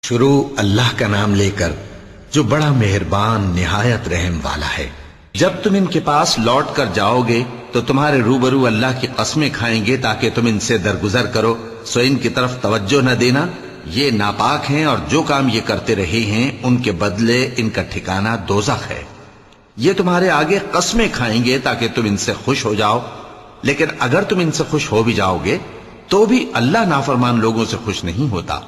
شروع اللہ کا نام لے کر جو بڑا مہربان نہایت رحم والا ہے۔ جب تم ان کے پاس لوٹ کر جاؤ گے تو تمہارے روبرو اللہ کی قسمیں کھائیں گے تاکہ تم ان سے درگزر کرو، سو ان کی طرف توجہ نہ دینا، یہ ناپاک ہیں اور جو کام یہ کرتے رہے ہیں ان کے بدلے ان کا ٹھکانہ دوزخ ہے۔ یہ تمہارے آگے قسمیں کھائیں گے تاکہ تم ان سے خوش ہو جاؤ، لیکن اگر تم ان سے خوش ہو بھی جاؤ گے تو بھی اللہ نافرمان لوگوں سے خوش نہیں ہوتا۔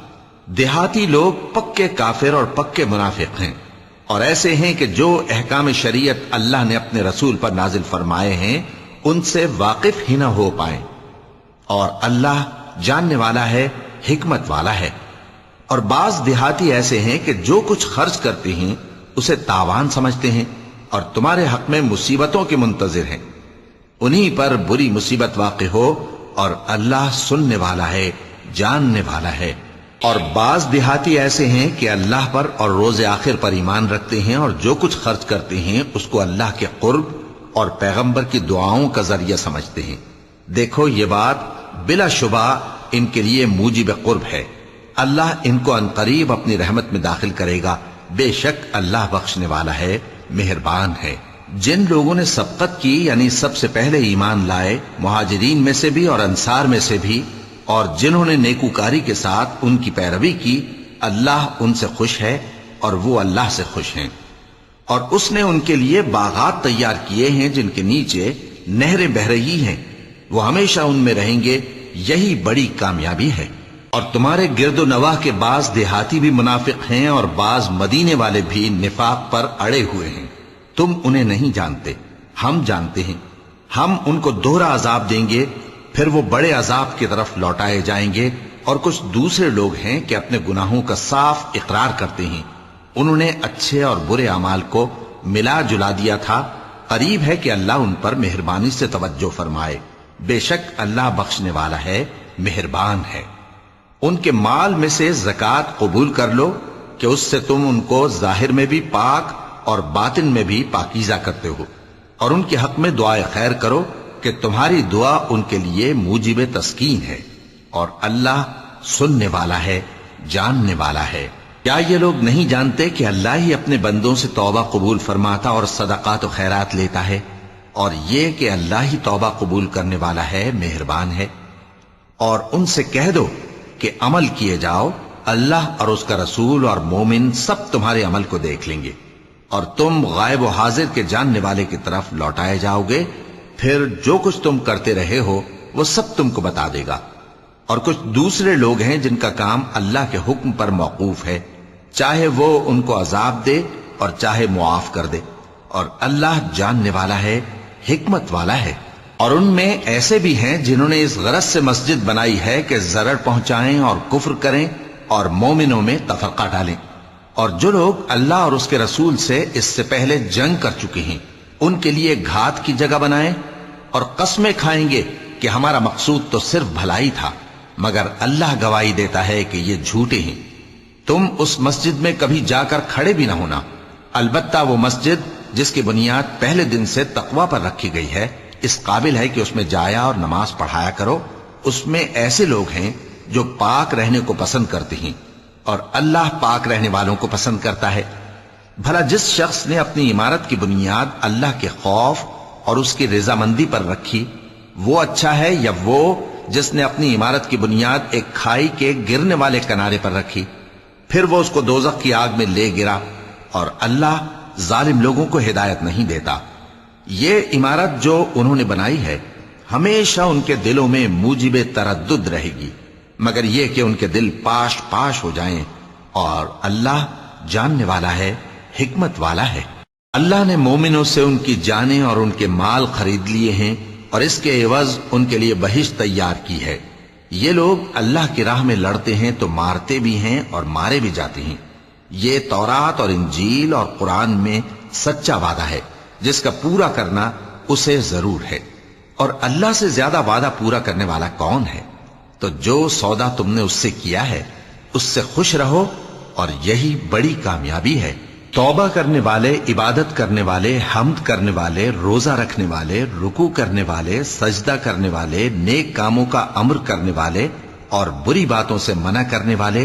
دیہاتی لوگ پکے کافر اور پکے منافق ہیں، اور ایسے ہیں کہ جو احکام شریعت اللہ نے اپنے رسول پر نازل فرمائے ہیں ان سے واقف ہی نہ ہو پائیں، اور اللہ جاننے والا ہے، حکمت والا ہے۔ اور بعض دیہاتی ایسے ہیں کہ جو کچھ خرچ کرتے ہیں اسے تاوان سمجھتے ہیں اور تمہارے حق میں مصیبتوں کے منتظر ہیں، انہی پر بری مصیبت واقع ہو، اور اللہ سننے والا ہے، جاننے والا ہے۔ اور بعض دیہاتی ایسے ہیں کہ اللہ پر اور روز آخر پر ایمان رکھتے ہیں اور جو کچھ خرچ کرتے ہیں اس کو اللہ کے قرب اور پیغمبر کی دعاؤں کا ذریعہ سمجھتے ہیں۔ دیکھو یہ بات بلا شبہ ان کے لیے موجب قرب ہے، اللہ ان کو عنقریب اپنی رحمت میں داخل کرے گا، بے شک اللہ بخشنے والا ہے، مہربان ہے۔ جن لوگوں نے سبقت کی یعنی سب سے پہلے ایمان لائے، مہاجرین میں سے بھی اور انصار میں سے بھی، اور جنہوں نے نیکوکاری کے ساتھ ان کی پیروی کی، اللہ ان سے خوش ہے اور وہ اللہ سے خوش ہیں۔ اور اس نے ان کے لیے باغات تیار کیے ہیں جن کے نیچے نہریں بہہ رہی ہیں، وہ ہمیشہ ان میں رہیں گے، یہی بڑی کامیابی ہے۔ اور تمہارے گرد و نواح کے بعض دیہاتی بھی منافق ہیں اور بعض مدینے والے بھی نفاق پر اڑے ہوئے ہیں، تم انہیں نہیں جانتے، ہم جانتے ہیں۔ ہم ان کو دوہرا عذاب دیں گے، پھر وہ بڑے عذاب کی طرف لوٹائے جائیں گے۔ اور کچھ دوسرے لوگ ہیں کہ اپنے گناہوں کا صاف اقرار کرتے ہیں، انہوں نے اچھے اور برے اعمال کو ملا جلا دیا تھا، قریب ہے کہ اللہ ان پر مہربانی سے توجہ فرمائے، بے شک اللہ بخشنے والا ہے، مہربان ہے۔ ان کے مال میں سے زکوٰۃ قبول کر لو کہ اس سے تم ان کو ظاہر میں بھی پاک اور باطن میں بھی پاکیزہ کرتے ہو، اور ان کے حق میں دعائے خیر کرو کہ تمہاری دعا ان کے لیے موجب تسکین ہے، اور اللہ سننے والا ہے، جاننے والا ہے۔ کیا یہ لوگ نہیں جانتے کہ اللہ ہی اپنے بندوں سے توبہ قبول فرماتا اور صدقات و خیرات لیتا ہے، اور یہ کہ اللہ ہی توبہ قبول کرنے والا ہے، مہربان ہے۔ اور ان سے کہہ دو کہ عمل کیے جاؤ، اللہ اور اس کا رسول اور مومن سب تمہارے عمل کو دیکھ لیں گے، اور تم غائب و حاضر کے جاننے والے کی طرف لوٹائے جاؤ گے، پھر جو کچھ تم کرتے رہے ہو وہ سب تم کو بتا دے گا۔ اور کچھ دوسرے لوگ ہیں جن کا کام اللہ کے حکم پر موقوف ہے، چاہے وہ ان کو عذاب دے اور چاہے معاف کر دے، اور اللہ جاننے والا ہے، حکمت والا ہے۔ اور ان میں ایسے بھی ہیں جنہوں نے اس غرض سے مسجد بنائی ہے کہ ضرر پہنچائیں اور کفر کریں اور مومنوں میں تفرقہ ڈالیں۔ اور جو لوگ اللہ اور اس کے رسول سے اس سے پہلے جنگ کر چکے ہیں ان کے لیے گھات کی جگہ بنائیں، اور قسمیں کھائیں گے کہ ہمارا مقصود تو صرف بھلائی تھا، مگر اللہ گواہی دیتا ہے کہ یہ جھوٹے ہیں۔ تم اس مسجد میں کبھی جا کر کھڑے بھی نہ ہونا، البتہ وہ مسجد جس کی بنیاد پہلے دن سے تقوی پر رکھی گئی ہے اس قابل ہے کہ اس میں جایا اور نماز پڑھایا کرو۔ اس میں ایسے لوگ ہیں جو پاک رہنے کو پسند کرتے ہیں، اور اللہ پاک رہنے والوں کو پسند کرتا ہے۔ بھلا جس شخص نے اپنی عمارت کی بنیاد اللہ کے خوف اور اس کی رضامندی پر رکھی، وہ اچھا ہے یا وہ جس نے اپنی عمارت کی بنیاد ایک کھائی کے گرنے والے کنارے پر رکھی، پھر وہ اس کو دوزخ کی آگ میں لے گرا، اور اللہ ظالم لوگوں کو ہدایت نہیں دیتا۔ یہ عمارت جو انہوں نے بنائی ہے ہمیشہ ان کے دلوں میں موجب تردد رہے گی، مگر یہ کہ ان کے دل پاش پاش ہو جائیں، اور اللہ جاننے والا ہے، حکمت والا ہے۔ اللہ نے مومنوں سے ان کی جانیں اور ان کے مال خرید لیے ہیں، اور اس کے عوض ان کے لیے بہشت تیار کی ہے۔ یہ لوگ اللہ کی راہ میں لڑتے ہیں تو مارتے بھی ہیں اور مارے بھی جاتے ہیں۔ یہ تورات اور انجیل اور قرآن میں سچا وعدہ ہے جس کا پورا کرنا اسے ضرور ہے، اور اللہ سے زیادہ وعدہ پورا کرنے والا کون ہے؟ تو جو سودا تم نے اس سے کیا ہے اس سے خوش رہو، اور یہی بڑی کامیابی ہے۔ توبہ کرنے والے، عبادت کرنے والے، حمد کرنے والے، روزہ رکھنے والے، رکوع کرنے والے، سجدہ کرنے والے، نیک کاموں کا امر کرنے والے اور بری باتوں سے منع کرنے والے،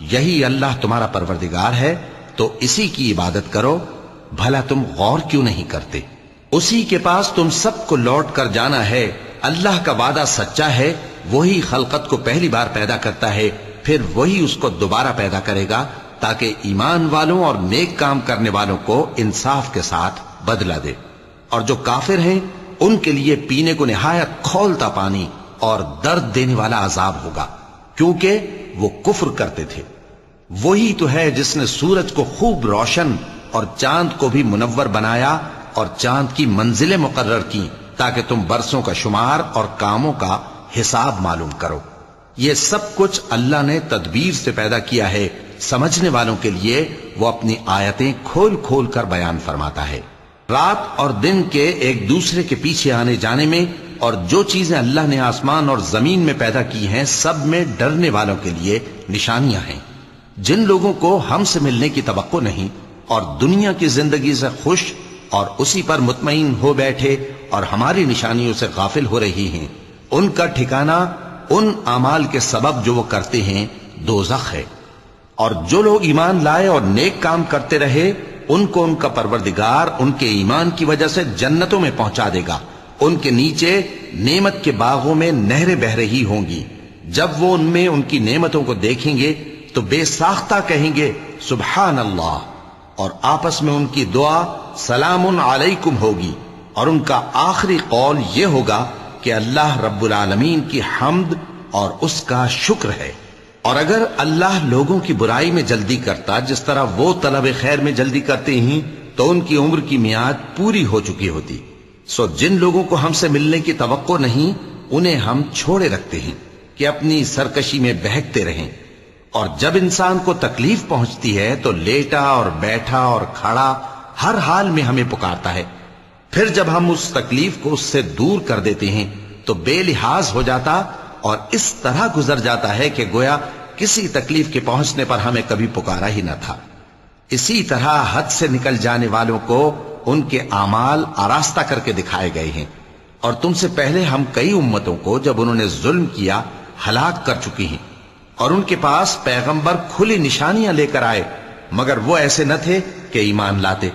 یہی اللہ تمہارا پروردگار ہے تو اسی کی عبادت کرو، بھلا تم غور کیوں نہیں کرتے؟ اسی کے پاس تم سب کو لوٹ کر جانا ہے، اللہ کا وعدہ سچا ہے، وہی خلقت کو پہلی بار پیدا کرتا ہے، پھر وہی اس کو دوبارہ پیدا کرے گا تاکہ ایمان والوں اور نیک کام کرنے والوں کو انصاف کے ساتھ بدلہ دے۔ اور جو کافر ہیں ان کے لیے پینے کو نہایت کھولتا پانی اور درد دینے والا عذاب ہوگا، کیونکہ وہ کفر کرتے تھے۔ وہی تو ہے جس نے سورج کو خوب روشن اور چاند کو بھی منور بنایا اور چاند کی منزلیں مقرر کی تاکہ تم برسوں کا شمار اور کاموں کا حساب معلوم کرو۔ یہ سب کچھ اللہ نے تدبیر سے پیدا کیا ہے، سمجھنے والوں کے لیے وہ اپنی آیتیں کھول کھول کر بیان فرماتا ہے۔ رات اور دن کے ایک دوسرے کے پیچھے آنے جانے میں اور جو چیزیں اللہ نے آسمان اور زمین میں پیدا کی ہیں سب میں ڈرنے والوں کے لیے نشانیاں ہیں۔ جن لوگوں کو ہم سے ملنے کی توقع نہیں اور دنیا کی زندگی سے خوش اور اسی پر مطمئن ہو بیٹھے اور ہماری نشانیوں سے غافل ہو رہی ہیں، ان کا ٹھکانہ ان اعمال کے سبب جو وہ کرتے ہیں دوزخ ہے۔ اور جو لوگ ایمان لائے اور نیک کام کرتے رہے ان کو ان کا پروردگار ان کے ایمان کی وجہ سے جنتوں میں پہنچا دے گا، ان کے نیچے نعمت کے باغوں میں نہریں بہہ رہی ہوں گی۔ جب وہ ان میں ان کی نعمتوں کو دیکھیں گے تو بے ساختہ کہیں گے سبحان اللہ، اور آپس میں ان کی دعا سلام علیکم ہوگی، اور ان کا آخری قول یہ ہوگا کہ اللہ رب العالمین کی حمد اور اس کا شکر ہے۔ اور اگر اللہ لوگوں کی برائی میں جلدی کرتا جس طرح وہ طلب خیر میں جلدی کرتے ہیں تو ان کی عمر کی میعاد پوری ہو چکی ہوتی۔ سو جن لوگوں کو ہم سے ملنے کی توقع نہیں انہیں ہم چھوڑے رکھتے ہیں کہ اپنی سرکشی میں بہکتے رہیں، اور جب انسان کو تکلیف پہنچتی ہے تو لیٹا اور بیٹھا اور کھڑا ہر حال میں ہمیں پکارتا ہے، پھر جب ہم اس تکلیف کو اس سے دور کر دیتے ہیں تو بے لحاظ ہو جاتا اور اس طرح گزر جاتا ہے کہ گویا کسی تکلیف کے پہنچنے پر ہمیں کبھی پکارا ہی نہ تھا۔ اسی طرح حد سے نکل جانے والوں کو ان کے اعمال آراستہ کر کے دکھائے گئے ہیں، اور تم سے پہلے ہم کئی امتوں کو جب انہوں نے ظلم کیا ہلاک کر چکی ہیں، اور ان کے پاس پیغمبر کھلی نشانیاں لے کر آئے مگر وہ ایسے نہ تھے کہ ایمان لاتے۔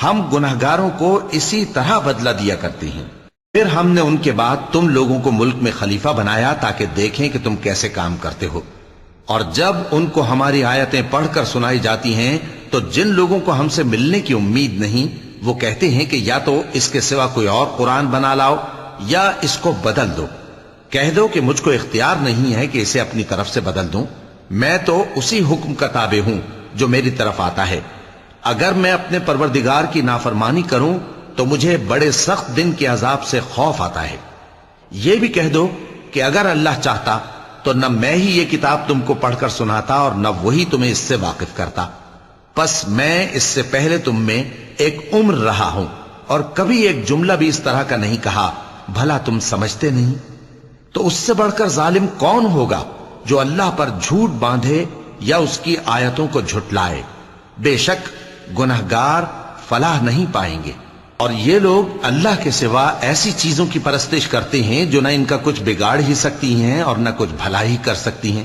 ہم گنہگاروں کو اسی طرح بدلہ دیا کرتے ہیں۔ پھر ہم نے ان کے بعد تم لوگوں کو ملک میں خلیفہ بنایا تاکہ دیکھیں کہ تم کیسے کام کرتے ہو، اور جب ان کو ہماری آیتیں پڑھ کر سنائی جاتی ہیں تو جن لوگوں کو ہم سے ملنے کی امید نہیں وہ کہتے ہیں کہ یا تو اس کے سوا کوئی اور قرآن بنا لاؤ یا اس کو بدل دو۔ کہہ دو کہ مجھ کو اختیار نہیں ہے کہ اسے اپنی طرف سے بدل دوں، میں تو اسی حکم کا تابع ہوں جو میری طرف آتا ہے۔ اگر میں اپنے پروردگار کی نافرمانی کروں تو مجھے بڑے سخت دن کے عذاب سے خوف آتا ہے۔ یہ بھی کہہ دو کہ اگر اللہ چاہتا تو نہ میں ہی یہ کتاب تم کو پڑھ کر سناتا اور نہ وہی تمہیں اس سے واقف کرتا، پس میں اس سے پہلے تم میں ایک عمر رہا ہوں اور کبھی ایک جملہ بھی اس طرح کا نہیں کہا، بھلا تم سمجھتے نہیں؟ تو اس سے بڑھ کر ظالم کون ہوگا جو اللہ پر جھوٹ باندھے یا اس کی آیتوں کو جھٹلائے؟ بے شک گنہگار فلاح نہیں پائیں گے۔ اور یہ لوگ اللہ کے سوا ایسی چیزوں کی پرستش کرتے ہیں جو نہ ان کا کچھ بگاڑ ہی سکتی ہیں اور نہ کچھ بھلا ہی کر سکتی ہیں،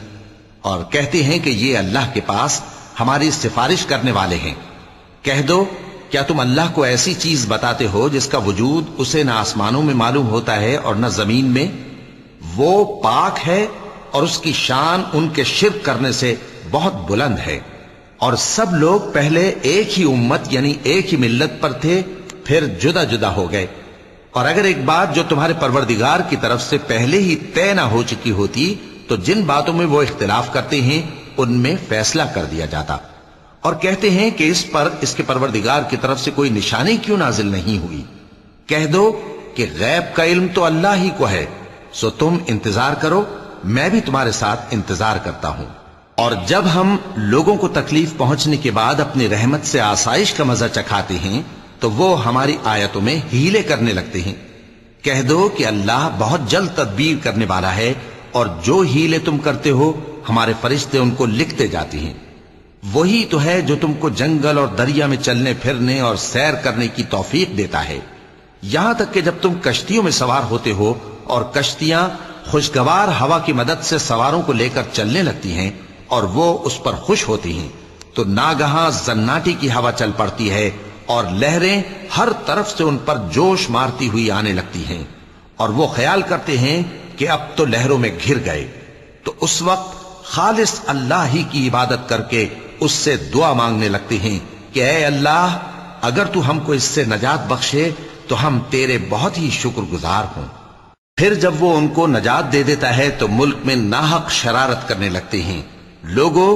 اور کہتے ہیں کہ یہ اللہ کے پاس ہماری سفارش کرنے والے ہیں۔ کہہ دو کیا تم اللہ کو ایسی چیز بتاتے ہو جس کا وجود اسے نہ آسمانوں میں معلوم ہوتا ہے اور نہ زمین میں؟ وہ پاک ہے اور اس کی شان ان کے شرک کرنے سے بہت بلند ہے۔ اور سب لوگ پہلے ایک ہی امت یعنی ایک ہی ملت پر تھے، پھر جدا جدا ہو گئے۔ اور اگر ایک بات جو تمہارے پروردگار کی طرف سے پہلے ہی طے نہ ہو چکی ہوتی تو جن باتوں میں وہ اختلاف کرتے ہیں ان میں فیصلہ کر دیا جاتا۔ اور کہتے ہیں کہ اس پر اس کے پروردگار کی طرف سے کوئی نشانی کیوں نازل نہیں ہوئی؟ کہہ دو کہ غیب کا علم تو اللہ ہی کو ہے، سو تم انتظار کرو، میں بھی تمہارے ساتھ انتظار کرتا ہوں۔ اور جب ہم لوگوں کو تکلیف پہنچنے کے بعد اپنی رحمت سے آسائش کا مزہ چکھاتے ہیں تو وہ ہماری آیتوں میں ہیلے کرنے لگتے ہیں۔ کہہ دو کہ اللہ بہت جلد تدبیر کرنے والا ہے، اور جو ہیلے تم کرتے ہو ہمارے فرشتے ان کو لکھتے جاتے ہیں۔ وہی تو ہے جو تم کو جنگل اور دریا میں چلنے پھرنے اور سیر کرنے کی توفیق دیتا ہے، یہاں تک کہ جب تم کشتیوں میں سوار ہوتے ہو اور کشتیاں خوشگوار ہوا کی مدد سے سواروں کو لے کر چلنے لگتی ہیں اور وہ اس پر خوش ہوتی ہیں تو ناگہاں زناٹی کی ہوا چل پڑتی ہے اور لہریں ہر طرف سے ان پر جوش مارتی ہوئی آنے لگتی ہیں، اور وہ خیال کرتے ہیں کہ اب تو لہروں میں گھر گئے، تو اس وقت خالص اللہ ہی کی عبادت کر کے اس سے دعا مانگنے لگتے ہیں کہ اے اللہ، اگر تو ہم کو اس سے نجات بخشے تو ہم تیرے بہت ہی شکر گزار ہوں۔ پھر جب وہ ان کو نجات دے دیتا ہے تو ملک میں ناحق شرارت کرنے لگتے ہیں۔ لوگو،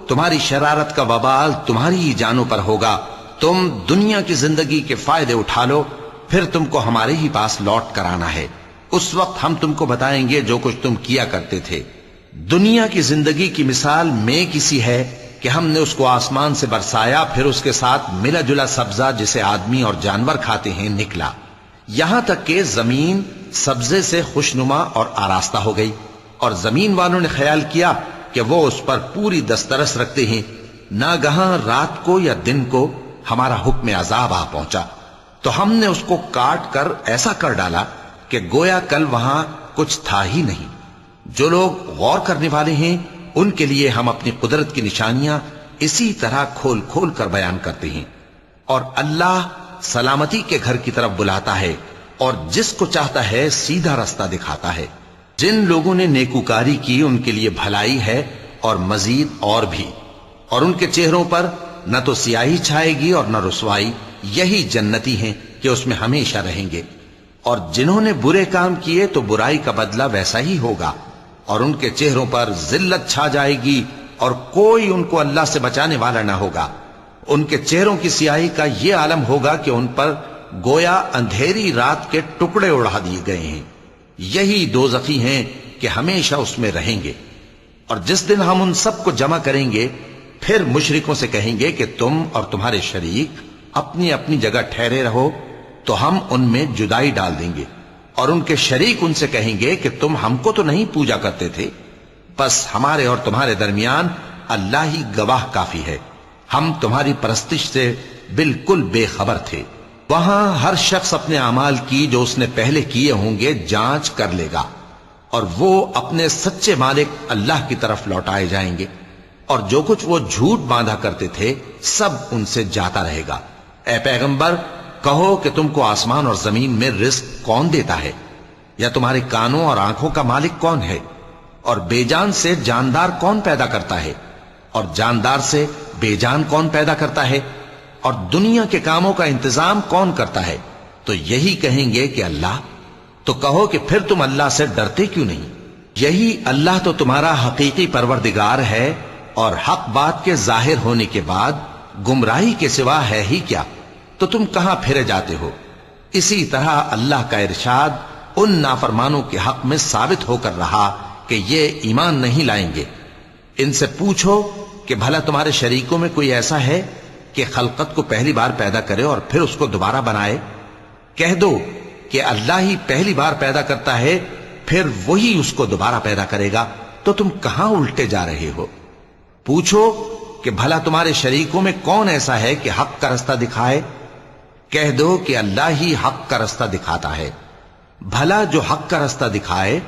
تمہاری شرارت کا وبال تمہاری ہی جانوں پر ہوگا، تم دنیا کی زندگی کے فائدے اٹھا لو، پھر تم کو ہمارے ہی پاس لوٹ کر آنا ہے، اس وقت ہم تم کو بتائیں گے جو کچھ تم کیا کرتے تھے۔ دنیا کی زندگی کی مثال میں کسی ہے کہ ہم نے اس کو آسمان سے برسایا، پھر اس کے ساتھ ملا جلا سبزہ جسے آدمی اور جانور کھاتے ہیں نکلا، یہاں تک کہ زمین سبزے سے خوشنما اور آراستہ ہو گئی، اور زمین والوں نے خیال کیا کہ وہ اس پر پوری دسترس رکھتے ہیں۔ ناگہاں رات کو یا دن کو ہمارا حکم عذاب آ پہنچا تو ہم نے اس کو کاٹ کر ایسا کر ڈالا کہ گویا کل وہاں کچھ تھا ہی نہیں۔ جو لوگ غور کرنے والے ہیں ان کے لیے ہم اپنی قدرت کی نشانیاں اسی طرح کھول کھول کر بیان کرتے ہیں۔ اور اللہ سلامتی کے گھر کی طرف بلاتا ہے اور جس کو چاہتا ہے سیدھا رستہ دکھاتا ہے۔ جن لوگوں نے نیکوکاری کی ان کے لیے بھلائی ہے اور مزید اور بھی، اور ان کے چہروں پر نہ تو سیاہی چھائے گی اور نہ رسوائی، یہی جنتی ہیں کہ اس میں ہمیشہ رہیں گے۔ اور جنہوں نے برے کام کیے تو برائی کا بدلہ ویسا ہی ہوگا، اور ان کے چہروں پر ذلت چھا جائے گی اور کوئی ان کو اللہ سے بچانے والا نہ ہوگا۔ ان کے چہروں کی سیاہی کا یہ عالم ہوگا کہ ان پر گویا اندھیری رات کے ٹکڑے اڑا دیے گئے ہیں، یہی دوزخی ہیں کہ ہمیشہ اس میں رہیں گے۔ اور جس دن ہم ان سب کو جمع کریں گے پھر مشرکوں سے کہیں گے کہ تم اور تمہارے شریک اپنی اپنی جگہ ٹھہرے رہو تو ہم ان میں جدائی ڈال دیں گے، اور ان کے شریک ان سے کہیں گے کہ تم ہم کو تو نہیں پوجا کرتے تھے، بس ہمارے اور تمہارے درمیان اللہ ہی گواہ کافی ہے، ہم تمہاری پرستش سے بالکل بے خبر تھے۔ وہاں ہر شخص اپنے اعمال کی جو اس نے پہلے کیے ہوں گے جانچ کر لے گا، اور وہ اپنے سچے مالک اللہ کی طرف لوٹائے جائیں گے، اور جو کچھ وہ جھوٹ باندھا کرتے تھے سب ان سے جاتا رہے گا۔ اے پیغمبر، کہو کہ تم کو آسمان اور زمین میں رزق کون دیتا ہے، یا تمہارے کانوں اور آنکھوں کا مالک کون ہے، اور بے جان سے جاندار کون پیدا کرتا ہے، اور جاندار سے بے جان کون پیدا کرتا ہے، اور دنیا کے کاموں کا انتظام کون کرتا ہے؟ تو یہی کہیں گے کہ اللہ۔ تو کہو کہ پھر تم اللہ سے ڈرتے کیوں نہیں؟ یہی اللہ تو تمہارا حقیقی پروردگار ہے، اور حق بات کے ظاہر ہونے کے بعد گمراہی کے سوا ہے ہی کیا، تو تم کہاں پھرے جاتے ہو؟ اسی طرح اللہ کا ارشاد ان نافرمانوں کے حق میں ثابت ہو کر رہا کہ یہ ایمان نہیں لائیں گے۔ ان سے پوچھو کہ بھلا تمہارے شریکوں میں کوئی ایسا ہے کہ خلقت کو پہلی بار پیدا کرے اور پھر اس کو دوبارہ بنائے؟ کہہ دو کہ اللہ ہی پہلی بار پیدا کرتا ہے، پھر وہی اس کو دوبارہ پیدا کرے گا، تو تم کہاں الٹے جا رہے ہو؟ پوچھو کہ بھلا تمہارے شریکوں میں کون ایسا ہے کہ حق کا رستہ دکھائے؟ کہہ دو کہ اللہ ہی حق کا رستہ دکھاتا ہے۔ بھلا جو حق کا رستہ دکھائے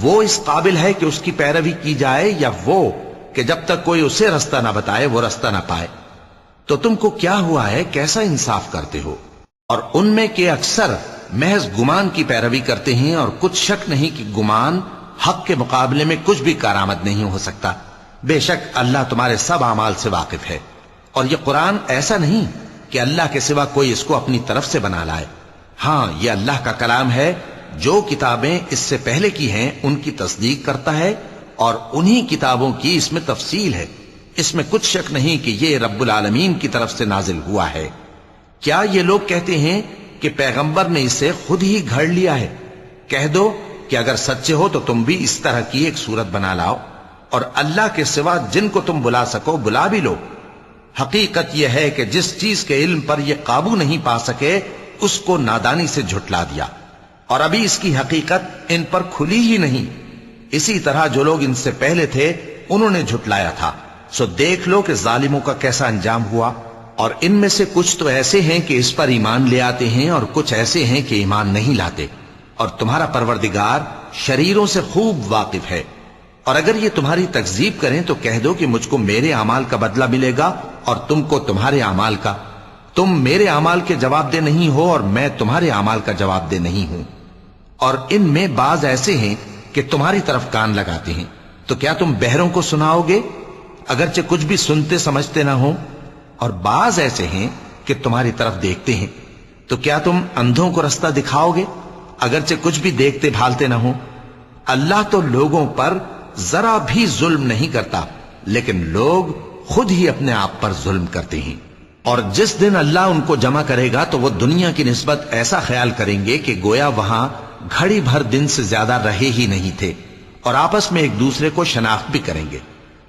وہ اس قابل ہے کہ اس کی پیروی کی جائے، یا وہ کہ جب تک کوئی اسے رستہ نہ بتائے وہ رستہ نہ پائے؟ تو تم کو کیا ہوا ہے، کیسا انصاف کرتے ہو؟ اور ان میں کے اکثر محض گمان کی پیروی کرتے ہیں، اور کچھ شک نہیں کہ گمان حق کے مقابلے میں کچھ بھی کارآمد نہیں ہو سکتا۔ بے شک اللہ تمہارے سب اعمال سے واقف ہے، اور یہ قرآن ایسا نہیں کہ اللہ کے سوا کوئی اس کو اپنی طرف سے بنا لائے۔ ہاں، یہ اللہ کا کلام ہے، جو کتابیں اس سے پہلے کی ہیں ان کی تصدیق کرتا ہے، اور انہی کتابوں کی اس میں تفصیل ہے، اس میں کچھ شک نہیں کہ یہ رب العالمین کی طرف سے نازل ہوا ہے۔ کیا یہ لوگ کہتے ہیں کہ پیغمبر نے اسے خود ہی گھڑ لیا ہے؟ کہہ دو کہ اگر سچے ہو تو تم بھی اس طرح کی ایک صورت بنا لاؤ، اور اللہ کے سوا جن کو تم بلا سکو بلا بھی لو۔ حقیقت یہ ہے کہ جس چیز کے علم پر یہ قابو نہیں پا سکے اس کو نادانی سے جھٹلا دیا، اور ابھی اس کی حقیقت ان پر کھلی ہی نہیں۔ اسی طرح جو لوگ ان سے پہلے تھے انہوں نے جھٹلایا تھا، سو دیکھ لو کہ ظالموں کا کیسا انجام ہوا۔ اور ان میں سے کچھ تو ایسے ہیں کہ اس پر ایمان لے آتے ہیں، اور کچھ ایسے ہیں کہ ایمان نہیں لاتے، اور تمہارا پروردگار شریروں سے خوب واقف ہے۔ اور اگر یہ تمہاری تکذیب کریں تو کہہ دو کہ مجھ کو میرے اعمال کا بدلہ ملے گا اور تم کو تمہارے اعمال کا. تم میرے اعمال کے جواب دہ نہیں ہو اور میں تمہارے اعمال کا جواب دہ نہیں ہوں. اور ان میں بعض ایسے ہیں کہ تمہاری طرف کان لگاتے ہیں، تو کیا تم بہروں کو سناؤ گے اگرچہ کچھ بھی سنتے سمجھتے نہ ہو؟ اور بعض ایسے ہیں کہ تمہاری طرف دیکھتے ہیں، تو کیا تم اندھوں کو رستہ دکھاؤ گے اگرچہ کچھ بھی دیکھتے بھالتے نہ ہو؟ اللہ تو لوگوں پر ذرا بھی ظلم نہیں کرتا، لیکن لوگ خود ہی اپنے آپ پر ظلم کرتے ہیں. اور جس دن اللہ ان کو جمع کرے گا تو وہ دنیا کی نسبت ایسا خیال کریں گے کہ گویا وہاں گھڑی بھر دن سے زیادہ رہے ہی نہیں تھے، اور آپس میں ایک دوسرے کو شناخت بھی کریں گے.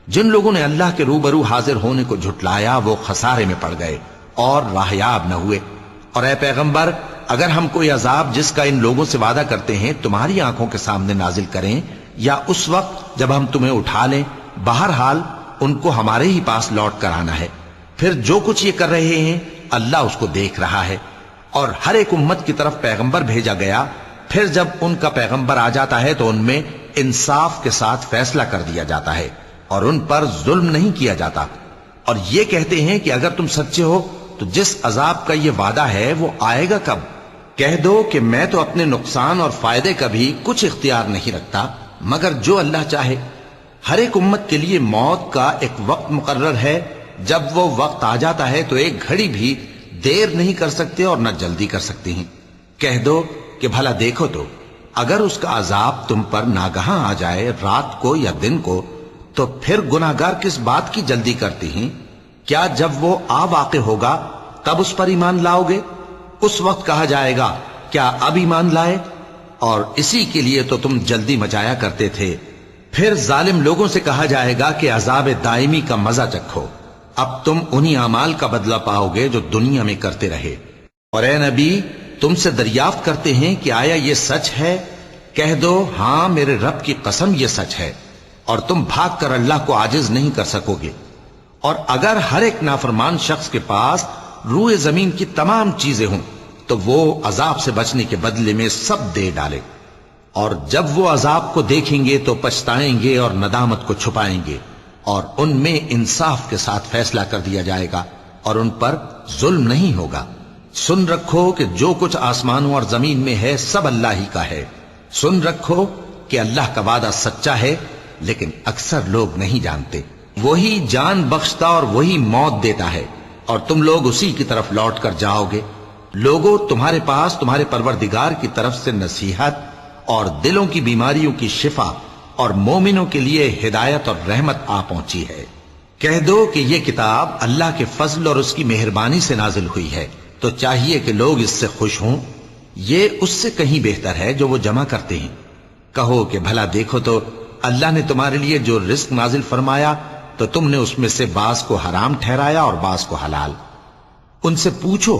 جن لوگوں نے اللہ کے روبرو حاضر ہونے کو جھٹلایا وہ خسارے میں پڑ گئے اور راہیاب نہ ہوئے. اور اے پیغمبر، اگر ہم کوئی عذاب جس کا ان لوگوں سے وعدہ کرتے ہیں تمہاری آنکھوں کے سامنے نازل کریں یا اس وقت جب ہم تمہیں اٹھا لیں، بہرحال ان کو ہمارے ہی پاس لوٹ کر آنا ہے. پھر جو کچھ یہ کر رہے ہیں اللہ اس کو دیکھ رہا ہے. اور ہر ایک امت کی طرف پیغمبر بھیجا گیا، پھر جب ان کا پیغمبر آ جاتا ہے تو ان میں انصاف کے ساتھ فیصلہ کر دیا جاتا ہے اور ان پر ظلم نہیں کیا جاتا. اور یہ کہتے ہیں کہ اگر تم سچے ہو تو جس عذاب کا یہ وعدہ ہے وہ آئے گا کب؟ کہہ دو کہ میں تو اپنے نقصان اور فائدے کا بھی کچھ اختیار نہیں رکھتا مگر جو اللہ چاہے. ہر ایک امت کے لیے موت کا ایک وقت مقرر ہے، جب وہ وقت آ جاتا ہے تو ایک گھڑی بھی دیر نہیں کر سکتے اور نہ جلدی کر سکتے ہیں. کہہ دو کہ بھلا دیکھو تو اگر اس کا عذاب تم پر ناگہاں آ جائے رات کو یا دن کو تو پھر گناہگار کس بات کی جلدی کرتے ہیں؟ کیا جب وہ آ واقع ہوگا تب اس پر ایمان لاؤ گے؟ اس وقت کہا جائے گا کیا اب ایمان لائے؟ اور اسی کے لیے تو تم جلدی مچایا کرتے تھے. پھر ظالم لوگوں سے کہا جائے گا کہ عذاب دائمی کا مزہ چکھو، اب تم انہی اعمال کا بدلہ پاؤ گے جو دنیا میں کرتے رہے. اور اے نبی، تم سے دریافت کرتے ہیں کہ آیا یہ سچ ہے؟ کہہ دو ہاں میرے رب کی قسم یہ سچ ہے، اور تم بھاگ کر اللہ کو عاجز نہیں کر سکو گے. اور اگر ہر ایک نافرمان شخص کے پاس روئے زمین کی تمام چیزیں ہوں تو وہ عذاب سے بچنے کے بدلے میں سب دے ڈالے، اور جب وہ عذاب کو دیکھیں گے تو پچھتائیں گے اور ندامت کو چھپائیں گے، اور ان میں انصاف کے ساتھ فیصلہ کر دیا جائے گا اور ان پر ظلم نہیں ہوگا. سن رکھو کہ جو کچھ آسمانوں اور زمین میں ہے سب اللہ ہی کا ہے. سن رکھو کہ اللہ کا وعدہ سچا ہے لیکن اکثر لوگ نہیں جانتے. وہی جان بخشتا اور وہی موت دیتا ہے اور تم لوگ اسی کی طرف لوٹ کر جاؤ گے. لوگوں، تمہارے پاس تمہارے پروردگار کی طرف سے نصیحت اور دلوں کی بیماریوں کی شفا اور مومنوں کے لیے ہدایت اور رحمت آ پہنچی ہے. کہہ دو کہ یہ کتاب اللہ کے فضل اور اس کی مہربانی سے نازل ہوئی ہے، تو چاہیے کہ لوگ اس سے خوش ہوں. یہ اس سے کہیں بہتر ہے جو وہ جمع کرتے ہیں. کہو کہ بھلا دیکھو تو اللہ نے تمہارے لیے جو رزق نازل فرمایا تو تم نے اس میں سے بعض کو حرام ٹھہرایا اور بعض کو حلال. ان سے پوچھو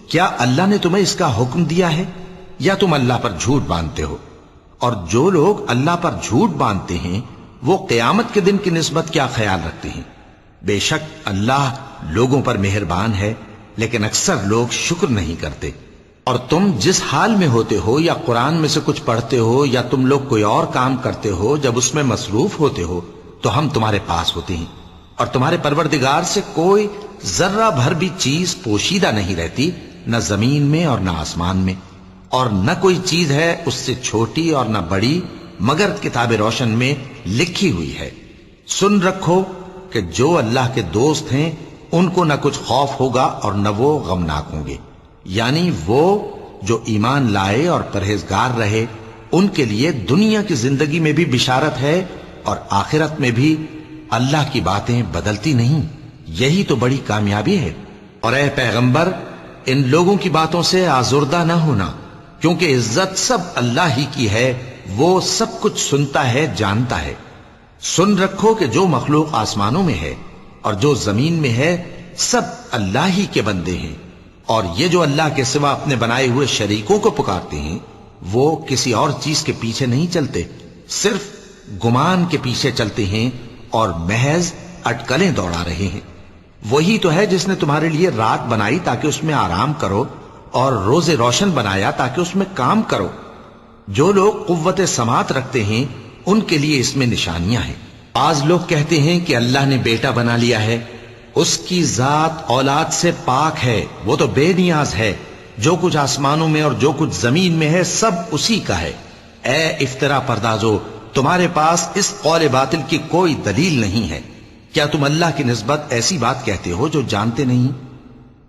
کیا اللہ نے تمہیں اس کا حکم دیا ہے یا تم اللہ پر جھوٹ باندھتے ہو؟ اور جو لوگ اللہ پر جھوٹ باندھتے ہیں وہ قیامت کے دن کی نسبت کیا خیال رکھتے ہیں؟ بے شک اللہ لوگوں پر مہربان ہے لیکن اکثر لوگ شکر نہیں کرتے. اور تم جس حال میں ہوتے ہو یا قرآن میں سے کچھ پڑھتے ہو یا تم لوگ کوئی اور کام کرتے ہو، جب اس میں مصروف ہوتے ہو تو ہم تمہارے پاس ہوتے ہیں، اور تمہارے پروردگار سے کوئی ذرہ بھر بھی چیز پوشیدہ نہیں رہتی، نہ زمین میں اور نہ آسمان میں، اور نہ کوئی چیز ہے اس سے چھوٹی اور نہ بڑی مگر کتاب روشن میں لکھی ہوئی ہے. سن رکھو کہ جو اللہ کے دوست ہیں ان کو نہ کچھ خوف ہوگا اور نہ وہ غمناک ہوں گے. یعنی وہ جو ایمان لائے اور پرہیزگار رہے ان کے لیے دنیا کی زندگی میں بھی بشارت ہے اور آخرت میں بھی. اللہ کی باتیں بدلتی نہیں، یہی تو بڑی کامیابی ہے. اور اے پیغمبر، ان لوگوں کی باتوں سے آزردہ نہ ہونا، کیونکہ عزت سب اللہ ہی کی ہے، وہ سب کچھ سنتا ہے، جانتا ہے. سن رکھو کہ جو مخلوق آسمانوں میں ہے اور جو زمین میں ہے سب اللہ ہی کے بندے ہیں، اور یہ جو اللہ کے سوا اپنے بنائے ہوئے شریکوں کو پکارتے ہیں وہ کسی اور چیز کے پیچھے نہیں چلتے، صرف گمان کے پیچھے چلتے ہیں اور محض اٹکلیں دوڑا رہے ہیں. وہی تو ہے جس نے تمہارے لیے رات بنائی تاکہ اس میں آرام کرو اور روز روشن بنایا تاکہ اس میں کام کرو. جو لوگ قوت سماعت رکھتے ہیں ان کے لیے اس میں نشانیاں ہیں۔ بعض لوگ کہتے ہیں کہ اللہ نے بیٹا بنا لیا ہے، اس کی ذات اولاد سے پاک ہے، وہ تو بے نیاز ہے، جو کچھ آسمانوں میں اور جو کچھ زمین میں ہے سب اسی کا ہے۔ اے افترا پردازو، تمہارے پاس اس قول باطل کی کوئی دلیل نہیں ہے۔ کیا تم اللہ کی نسبت ایسی بات کہتے ہو جو جانتے نہیں؟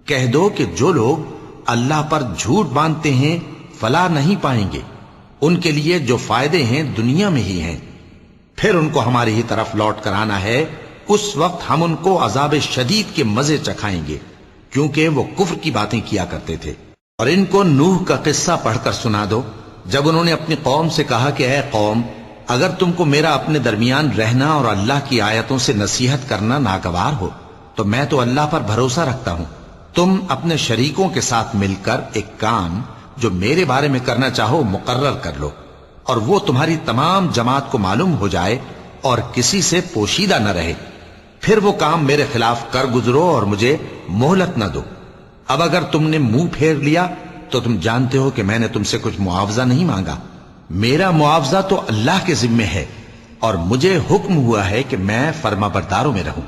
کہہ دو کہ جو لوگ اللہ پر جھوٹ باندھتے ہیں فلاح نہیں پائیں گے، ان کے لیے جو فائدے ہیں دنیا میں ہی ہیں، پھر ان کو ہماری ہی طرف لوٹ کر آنا ہے، اس وقت ہم ان کو عذاب شدید کے مزے چکھائیں گے، کیونکہ وہ کفر کی باتیں کیا کرتے تھے۔ اور ان کو نوح کا قصہ پڑھ کر سنا دو، جب انہوں نے اپنی قوم سے کہا کہ اے قوم، اگر تم کو میرا اپنے درمیان رہنا اور اللہ کی آیتوں سے نصیحت کرنا ناگوار ہو تو میں تو اللہ پر بھروسہ رکھتا ہوں، تم اپنے شریکوں کے ساتھ مل کر ایک کام جو میرے بارے میں کرنا چاہو مقرر کر لو، اور وہ تمہاری تمام جماعت کو معلوم ہو جائے اور کسی سے پوشیدہ نہ رہے، پھر وہ کام میرے خلاف کر گزرو اور مجھے مہلت نہ دو۔ اب اگر تم نے منہ پھیر لیا تو تم جانتے ہو کہ میں نے تم سے کچھ معاوضہ نہیں مانگا، میرا معاوضہ تو اللہ کے ذمے ہے، اور مجھے حکم ہوا ہے کہ میں فرما برداروں میں رہوں۔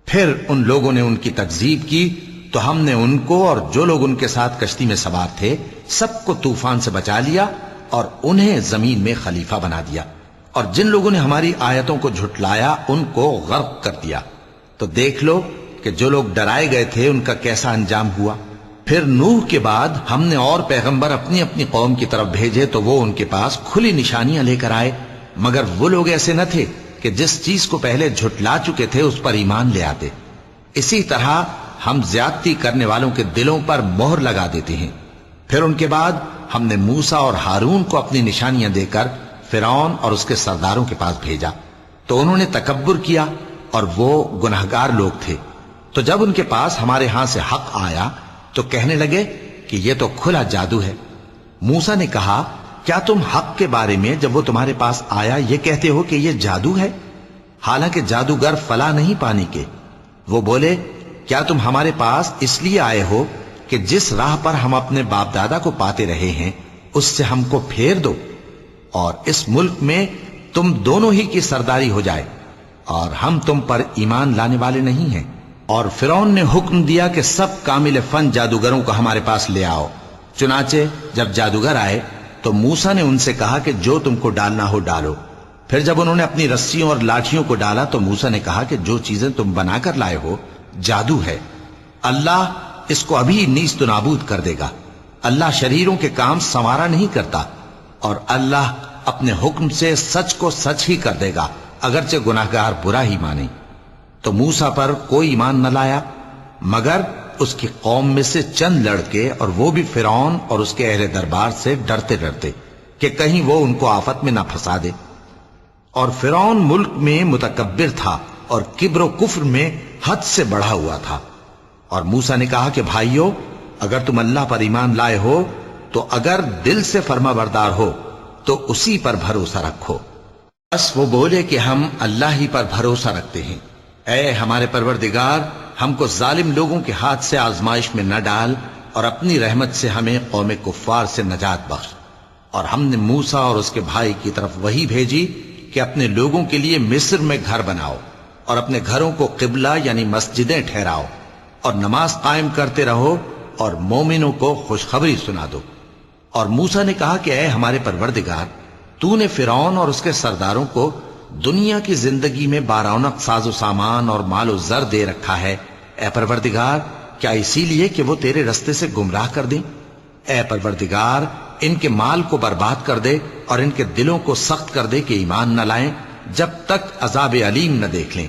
پھر ان لوگوں نے ان کی تکذیب کی تو ہم نے ان کو اور جو لوگ ان کے ساتھ کشتی میں سوار تھے سب کو طوفان سے بچا لیا اور انہیں زمین میں خلیفہ بنا دیا، اور جن لوگوں نے ہماری آیتوں کو جھٹلایا ان کو غرق کر دیا۔ تو دیکھ لو کہ جو لوگ ڈرائے گئے تھے ان کا کیسا انجام ہوا۔ پھر نوح کے بعد ہم نے اور پیغمبر اپنی اپنی قوم کی طرف بھیجے تو وہ ان کے پاس کھلی نشانیاں لے کر آئے، مگر وہ لوگ ایسے نہ تھے کہ جس چیز کو پہلے جھٹلا چکے تھے اس پر ایمان لے آتے۔ اسی طرح ہم زیادتی کرنے والوں کے دلوں پر مہر لگا دیتے ہیں۔ پھر ان کے بعد ہم نے موسیٰ اور ہارون کو اپنی نشانیاں دے کر فرعون اور اس کے سرداروں کے پاس بھیجا، تو انہوں نے تکبر کیا اور وہ گناہگار لوگ تھے۔ تو جب ان کے پاس ہمارے ہاں سے حق آیا تو کہنے لگے کہ یہ تو کھلا جادو ہے۔ موسیٰ نے کہا، کیا تم حق کے بارے میں جب وہ تمہارے پاس آیا یہ کہتے ہو کہ یہ جادو ہے، حالانکہ جادوگر فلاح نہیں پانے کے؟ وہ بولے، کیا تم ہمارے پاس اس لیے آئے ہو کہ جس راہ پر ہم اپنے باپ دادا کو پاتے رہے ہیں اس سے ہم کو پھیر دو، اور اس ملک میں تم دونوں ہی کی سرداری ہو جائے، اور ہم تم پر ایمان لانے والے نہیں ہیں؟ اور فرعون نے حکم دیا کہ سب کامل فن جادوگروں کو ہمارے پاس لے آؤ۔ چنانچہ جب جادوگر آئے تو موسیٰ نے ان سے کہا کہ جو تم کو ڈالنا ہو ڈالو۔ پھر جب انہوں نے اپنی رسیوں اور لاٹھیوں کو ڈالا تو موسیٰ نے کہا کہ جو چیزیں تم بنا کر لائے ہو جادو ہے، اللہ اس کو ابھی نیست و نابود کر دے گا۔ اللہ شریروں کے کام سنوارا نہیں کرتا، اور اللہ اپنے حکم سے سچ کو سچ ہی کر دے گا، اگرچہ گناہگار برا ہی مانے۔ تو موسیٰ پر کوئی ایمان نہ لایا مگر اس کی قوم میں سے چند لڑکے، اور وہ بھی فرعون اور اس کے اہل دربار سے ڈرتے ڈرتے کہ کہیں وہ ان کو آفت میں نہ پھنسا دے۔ اور فرعون ملک میں متکبر تھا اور کبر و کفر میں حد سے بڑھا ہوا تھا۔ اور موسیٰ نے کہا کہ بھائیو، اگر تم اللہ پر ایمان لائے ہو تو اگر دل سے فرما بردار ہو تو اسی پر بھروسہ رکھو۔ بس وہ بولے کہ ہم اللہ ہی پر بھروسہ رکھتے ہیں۔ اے ہمارے پروردگار، ہم کو ظالم لوگوں کے ہاتھ سے آزمائش میں نہ ڈال، اور اپنی رحمت سے ہمیں قوم کفار سے نجات بخش۔ اور ہم نے موسیٰ اور اس کے بھائی کی طرف وحی بھیجی کہ اپنے لوگوں کے لیے مصر میں گھر بناؤ، اور اپنے گھروں کو قبلہ یعنی مسجدیں ٹھہراؤ، اور نماز قائم کرتے رہو، اور مومنوں کو خوشخبری سنا دو۔ اور موسیٰ نے کہا کہ اے ہمارے پروردگار، تو نے فرعون اور اس کے سرداروں کو دنیا کی زندگی میں بارونق ساز و سامان اور مال و زر دے رکھا ہے، اے پروردگار کیا اسی لیے کہ وہ تیرے رستے سے گمراہ کر دیں؟ اے پروردگار ان کے مال کو برباد کر دے اور ان کے دلوں کو سخت کر دے کہ ایمان نہ لائیں جب تک عذاب علیم نہ دیکھ لیں۔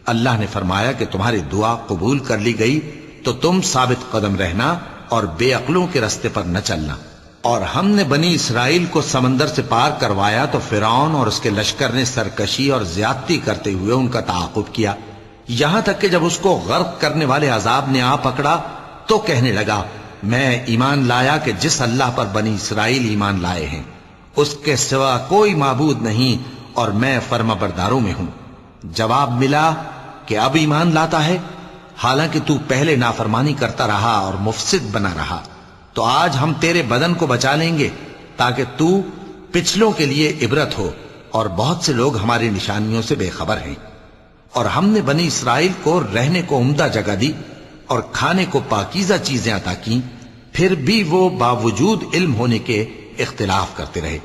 اللہ نے فرمایا کہ تمہاری دعا قبول کر لی گئی تو تم ثابت قدم رہنا اور بے عقلوں کے رستے پر نہ چلنا۔ اور ہم نے بنی اسرائیل کو سمندر سے پار کروایا تو فرعون اور اس کے لشکر نے سرکشی اور زیادتی کرتے ہوئے ان کا تعاقب کیا، یہاں تک کہ جب اس کو غرق کرنے والے عذاب نے آ پکڑا تو کہنے لگا، میں ایمان لایا کہ جس اللہ پر بنی اسرائیل ایمان لائے ہیں اس کے سوا کوئی معبود نہیں، اور میں فرما برداروں میں ہوں۔ جواب ملا کہ اب ایمان لاتا ہے، حالانکہ تو پہلے نافرمانی کرتا رہا اور مفسد بنا رہا، تو آج ہم تیرے بدن کو بچا لیں گے تاکہ تو پچھلوں کے لیے عبرت ہو، اور بہت سے لوگ ہماری نشانیوں سے بے خبر ہیں۔ اور ہم نے بنی اسرائیل کو رہنے کو عمدہ جگہ دی اور کھانے کو پاکیزہ چیزیں عطا کی، پھر بھی وہ باوجود علم ہونے کے اختلاف کرتے رہے۔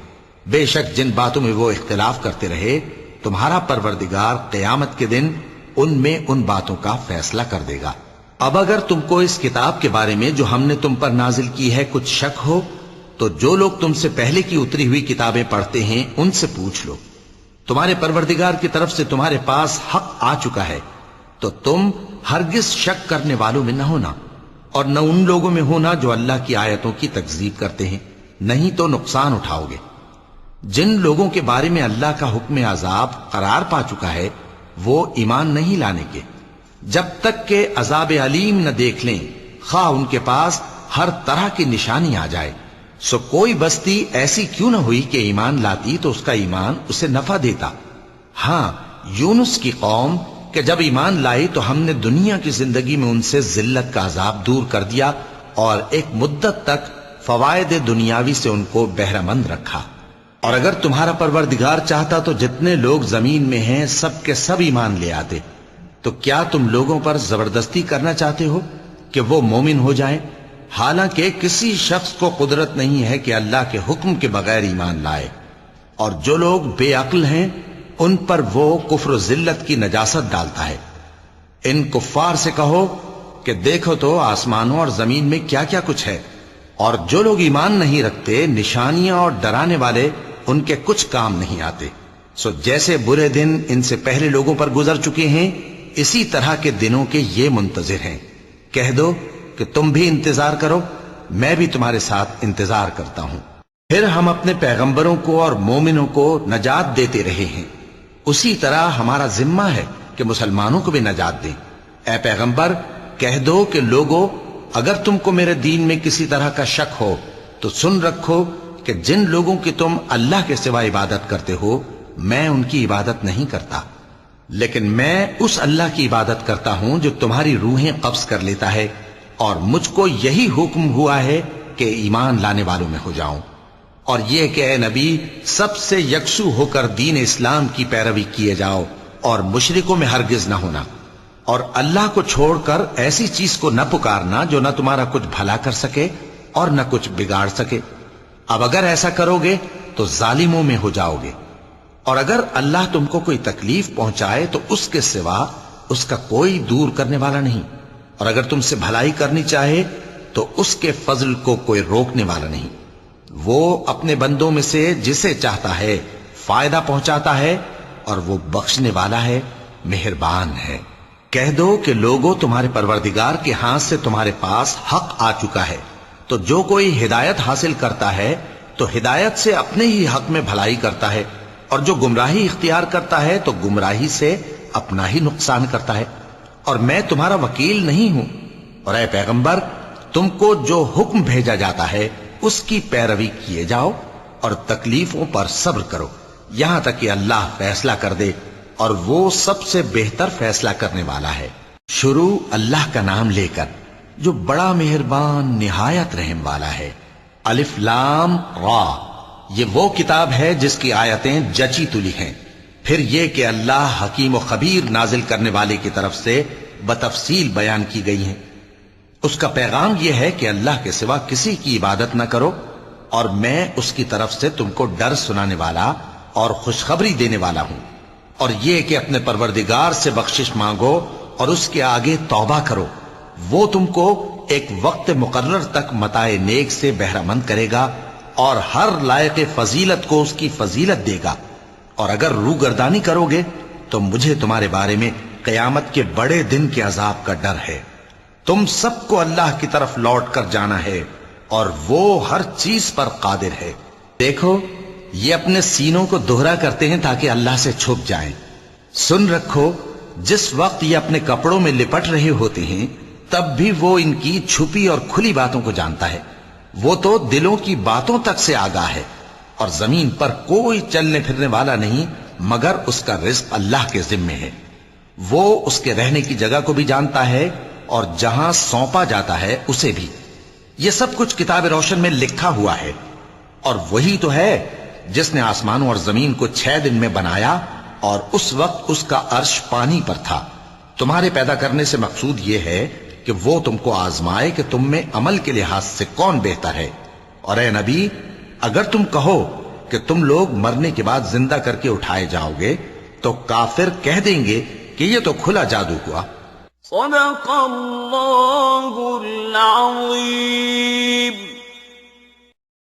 بے شک جن باتوں میں وہ اختلاف کرتے رہے تمہارا پروردگار قیامت کے دن ان میں ان باتوں کا فیصلہ کر دے گا۔ اب اگر تم کو اس کتاب کے بارے میں جو ہم نے تم پر نازل کی ہے کچھ شک ہو تو جو لوگ تم سے پہلے کی اتری ہوئی کتابیں پڑھتے ہیں ان سے پوچھ لو۔ تمہارے پروردگار کی طرف سے تمہارے پاس حق آ چکا ہے تو تم ہرگز شک کرنے والوں میں نہ ہونا، اور نہ ان لوگوں میں ہونا جو اللہ کی آیتوں کی تکذیب کرتے ہیں، نہیں تو نقصان اٹھاؤ گے۔ جن لوگوں کے بارے میں اللہ کا حکم عذاب قرار پا چکا ہے وہ ایمان نہیں لانے کے جب تک کہ عذاب علیم نہ دیکھ لیں، خواہ ان کے پاس ہر طرح کی نشانی آ جائے۔ سو کوئی بستی ایسی کیوں نہ ہوئی کہ ایمان لاتی تو اس کا ایمان اسے نفع دیتا۔ ہاں، یونس کی قوم کہ جب ایمان لائی تو ہم نے دنیا کی زندگی میں ان سے ذلت کا عذاب دور کر دیا اور ایک مدت تک فوائد دنیاوی سے ان کو بہرہ مند رکھا۔ اور اگر تمہارا پروردگار چاہتا تو جتنے لوگ زمین میں ہیں سب کے سب ایمان لے آتے۔ تو کیا تم لوگوں پر زبردستی کرنا چاہتے ہو کہ وہ مومن ہو جائیں؟ حالانکہ کسی شخص کو قدرت نہیں ہے کہ اللہ کے حکم کے بغیر ایمان لائے، اور جو لوگ بے عقل ہیں ان پر وہ کفر و ذلت کی نجاست ڈالتا ہے۔ ان کفار سے کہو کہ دیکھو تو آسمانوں اور زمین میں کیا کیا کچھ ہے، اور جو لوگ ایمان نہیں رکھتے نشانیاں اور ڈرانے والے ان کے کچھ کام نہیں آتے۔ سو جیسے برے دن ان سے پہلے لوگوں پر گزر چکے ہیں اسی طرح کے دنوں کے یہ منتظر ہیں۔ کہہ دو کہ تم بھی انتظار کرو، میں بھی تمہارے ساتھ انتظار کرتا ہوں۔ پھر ہم اپنے پیغمبروں کو اور مومنوں کو نجات دیتے رہے ہیں، اسی طرح ہمارا ذمہ ہے کہ مسلمانوں کو بھی نجات دیں۔ اے پیغمبر کہہ دو کہ لوگو اگر تم کو میرے دین میں کسی طرح کا شک ہو تو سن رکھو کہ جن لوگوں کی تم اللہ کے سوا عبادت کرتے ہو میں ان کی عبادت نہیں کرتا، لیکن میں اس اللہ کی عبادت کرتا ہوں جو تمہاری روحیں قبض کر لیتا ہے، اور مجھ کو یہی حکم ہوا ہے کہ ایمان لانے والوں میں ہو جاؤں، اور یہ کہ اے نبی سب سے یکسو ہو کر دین اسلام کی پیروی کیے جاؤ اور مشرکوں میں ہرگز نہ ہونا، اور اللہ کو چھوڑ کر ایسی چیز کو نہ پکارنا جو نہ تمہارا کچھ بھلا کر سکے اور نہ کچھ بگاڑ سکے۔ اب اگر ایسا کرو گے تو ظالموں میں ہو جاؤ گے، اور اگر اللہ تم کو کوئی تکلیف پہنچائے تو اس کے سوا اس کا کوئی دور کرنے والا نہیں، اور اگر تم سے بھلائی کرنی چاہے تو اس کے فضل کو کوئی روکنے والا نہیں۔ وہ اپنے بندوں میں سے جسے چاہتا ہے فائدہ پہنچاتا ہے، اور وہ بخشنے والا ہے، مہربان ہے۔ کہہ دو کہ لوگوں تمہارے پروردگار کے ہاتھ سے تمہارے پاس حق آ چکا ہے، تو جو کوئی ہدایت حاصل کرتا ہے تو ہدایت سے اپنے ہی حق میں بھلائی کرتا ہے، اور جو گمراہی اختیار کرتا ہے تو گمراہی سے اپنا ہی نقصان کرتا ہے، اور میں تمہارا وکیل نہیں ہوں۔ اور اے پیغمبر تم کو جو حکم بھیجا جاتا ہے اس کی پیروی کیے جاؤ اور تکلیفوں پر صبر کرو یہاں تک کہ اللہ فیصلہ کر دے، اور وہ سب سے بہتر فیصلہ کرنے والا ہے۔ شروع اللہ کا نام لے کر جو بڑا مہربان نہایت رحم والا ہے۔ الف لام را، یہ وہ کتاب ہے جس کی آیتیں جچی تلی ہیں۔ پھر یہ کہ اللہ حکیم و خبیر نازل کرنے والے کی طرف سے بتفصیل بیان کی گئی ہیں۔ اس کا پیغام یہ ہے کہ اللہ کے سوا کسی کی عبادت نہ کرو، اور میں اس کی طرف سے تم کو ڈر سنانے والا اور خوشخبری دینے والا ہوں، اور یہ کہ اپنے پروردگار سے بخشش مانگو اور اس کے آگے توبہ کرو، وہ تم کو ایک وقت مقرر تک متاع نیک سے بہرہ مند کرے گا، اور ہر لائق فضیلت کو اس کی فضیلت دے گا۔ اور اگر روگردانی کرو گے تو مجھے تمہارے بارے میں قیامت کے بڑے دن کے عذاب کا ڈر ہے۔ تم سب کو اللہ کی طرف لوٹ کر جانا ہے، اور وہ ہر چیز پر قادر ہے۔ دیکھو یہ اپنے سینوں کو دوہرا کرتے ہیں تاکہ اللہ سے چھپ جائیں۔ سن رکھو جس وقت یہ اپنے کپڑوں میں لپٹ رہے ہوتے ہیں تب بھی وہ ان کی چھپی اور کھلی باتوں کو جانتا ہے۔ وہ تو دلوں کی باتوں تک سے آگاہ ہے، اور زمین پر کوئی چلنے پھرنے والا نہیں مگر اس کا رزق اللہ کے ذمے ہے۔ وہ اس کے رہنے کی جگہ کو بھی جانتا ہے اور جہاں سونپا جاتا ہے اسے بھی۔ یہ سب کچھ کتاب روشن میں لکھا ہوا ہے، اور وہی تو ہے جس نے آسمانوں اور زمین کو 6 دن میں بنایا اور اس وقت اس کا عرش پانی پر تھا۔ تمہارے پیدا کرنے سے مقصود یہ ہے کہ وہ تم کو آزمائے کہ تم میں عمل کے لحاظ سے کون بہتر ہے۔ اور اے نبی، اگر تم کہو کہ تم لوگ مرنے کے بعد زندہ کر کے اٹھائے جاؤ گے تو کافر کہہ دیں گے کہ یہ تو کھلا جادو ہوا۔ صدق اللہ